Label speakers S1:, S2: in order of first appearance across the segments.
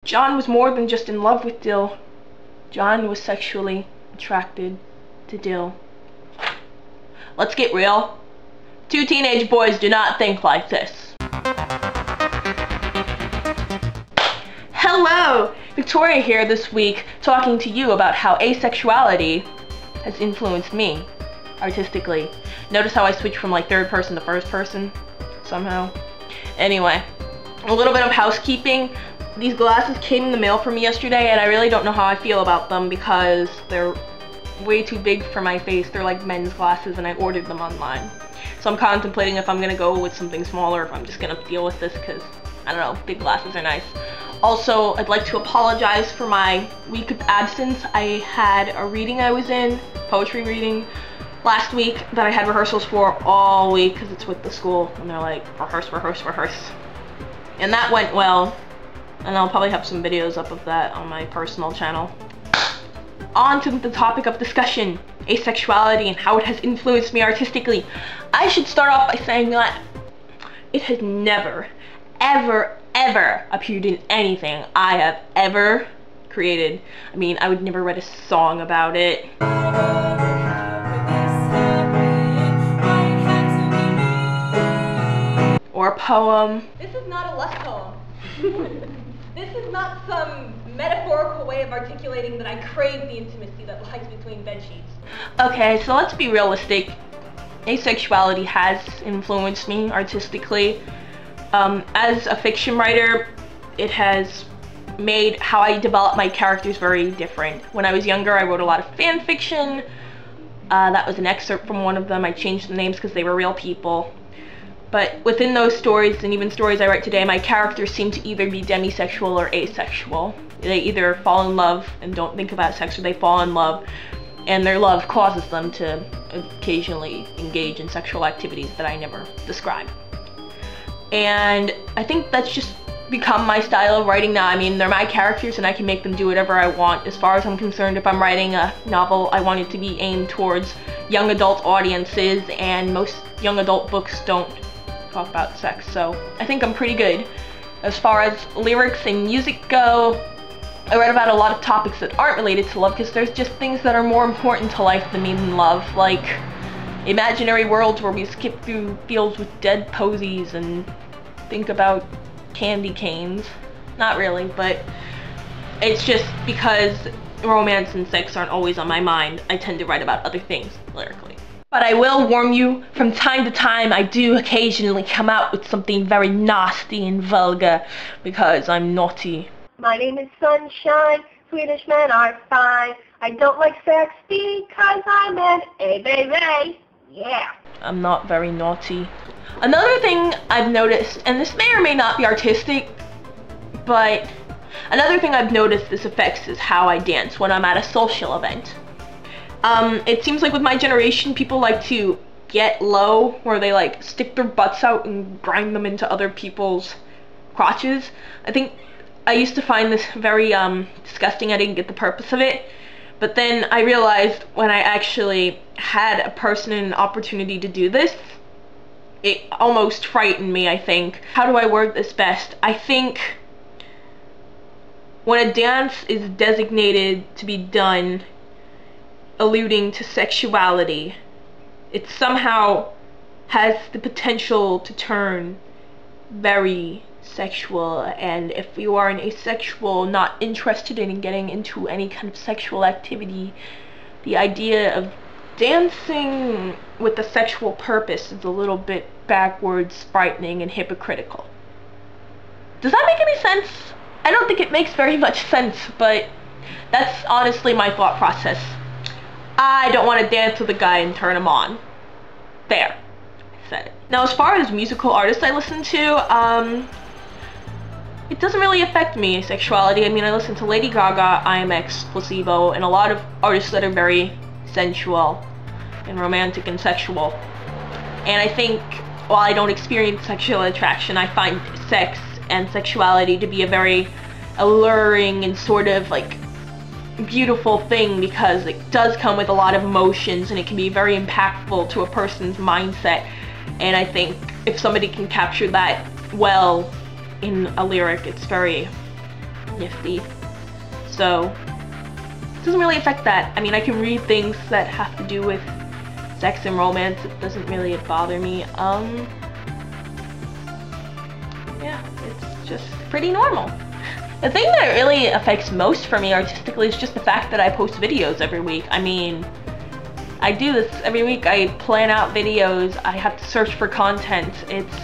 S1: John was more than just in love with Dill. John was sexually attracted to Dill. Let's get real. Two teenage boys do not think like this. Hello! Victoria here this week talking to you about how asexuality has influenced me artistically. Notice how I switched from like third person to first person somehow. Anyway, a little bit of housekeeping. These glasses came in the mail for me yesterday and I really don't know how I feel about them because they're way too big for my face. They're like men's glasses and I ordered them online. So I'm contemplating if I'm gonna go with something smaller, if I'm just gonna deal with this because, I don't know, big glasses are nice. Also, I'd like to apologize for my week of absence. I had a reading I was in, poetry reading, last week that I had rehearsals for all week because it's with the school and they're like, rehearse, rehearse, rehearse. And that went well. And I'll probably have some videos up of that on my personal channel. On to the topic of discussion, asexuality and how it has influenced me artistically. I should start off by saying that it has never, ever, ever appeared in anything I have ever created. I mean, I would never write a song about it. Or a poem. This is not a lust poem. This is not some metaphorical way of articulating that I crave the intimacy that lies between bedsheets. Okay, so let's be realistic. Asexuality has influenced me artistically. As a fiction writer, it has made how I develop my characters very different. When I was younger, I wrote a lot of fan fiction. That was an excerpt from one of them. I changed the names because they were real people. But within those stories, and even stories I write today, my characters seem to either be demisexual or asexual. They either fall in love and don't think about sex, or they fall in love, and their love causes them to occasionally engage in sexual activities that I never describe. And I think that's just become my style of writing now. I mean, they're my characters and I can make them do whatever I want. As far as I'm concerned, if I'm writing a novel, I want it to be aimed towards young adult audiences, and most young adult books don't talk about sex, so I think I'm pretty good. As far as lyrics and music go, I write about a lot of topics that aren't related to love because there's just things that are more important to life than me than love, like imaginary worlds where we skip through fields with dead posies and think about candy canes. Not really, but it's just because romance and sex aren't always on my mind, I tend to write about other things lyrically. But I will warn you, from time to time I do occasionally come out with something very nasty and vulgar because I'm naughty.
S2: My name is Sunshine, Swedish men are fine. I don't like sex because I'm an A-baby, yeah.
S1: I'm not very naughty. Another thing I've noticed, and this may or may not be artistic, but another thing I've noticed this affects is how I dance when I'm at a social event. It seems like with my generation, people like to get low, where they like stick their butts out and grind them into other people's crotches. I think I used to find this very disgusting. I didn't get the purpose of it. But then I realized when I actually had a person and an opportunity to do this, it almost frightened me, I think. How do I word this best? I think when a dance is designated to be done alluding to sexuality, it somehow has the potential to turn very sexual, and if you are an asexual, not interested in getting into any kind of sexual activity, the idea of dancing with a sexual purpose is a little bit backwards, frightening, and hypocritical. Does that make any sense? I don't think it makes very much sense, but that's honestly my thought process. I don't want to dance with a guy and turn him on. There. I said it. Now, as far as musical artists I listen to, it doesn't really affect me, asexuality. I mean, I listen to Lady Gaga, IMX, Placebo, and a lot of artists that are very sensual and romantic and sexual. And I think, while I don't experience sexual attraction, I find sex and sexuality to be a very alluring and sort of like beautiful thing, because it does come with a lot of emotions and it can be very impactful to a person's mindset. And I think if somebody can capture that well in a lyric, it's very nifty. So it doesn't really affect that. I mean, I can read things that have to do with sex and romance. It doesn't really bother me. Yeah, it's just pretty normal. The thing that really affects most for me artistically is just the fact that I post videos every week. I mean, I do this every week. I plan out videos. I have to search for content. It's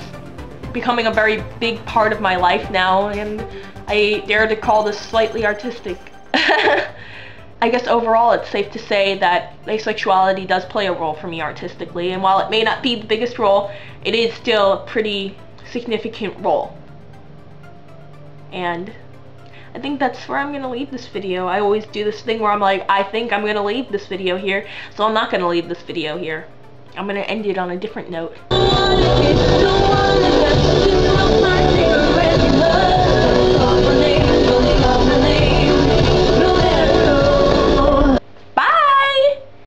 S1: becoming a very big part of my life now, and I dare to call this slightly artistic. I guess overall it's safe to say that asexuality does play a role for me artistically, and while it may not be the biggest role, it is still a pretty significant role. And I think that's where I'm gonna leave this video. I always do this thing where I'm like, I think I'm gonna leave this video here, so I'm not gonna leave this video here. I'm gonna end it on a different note.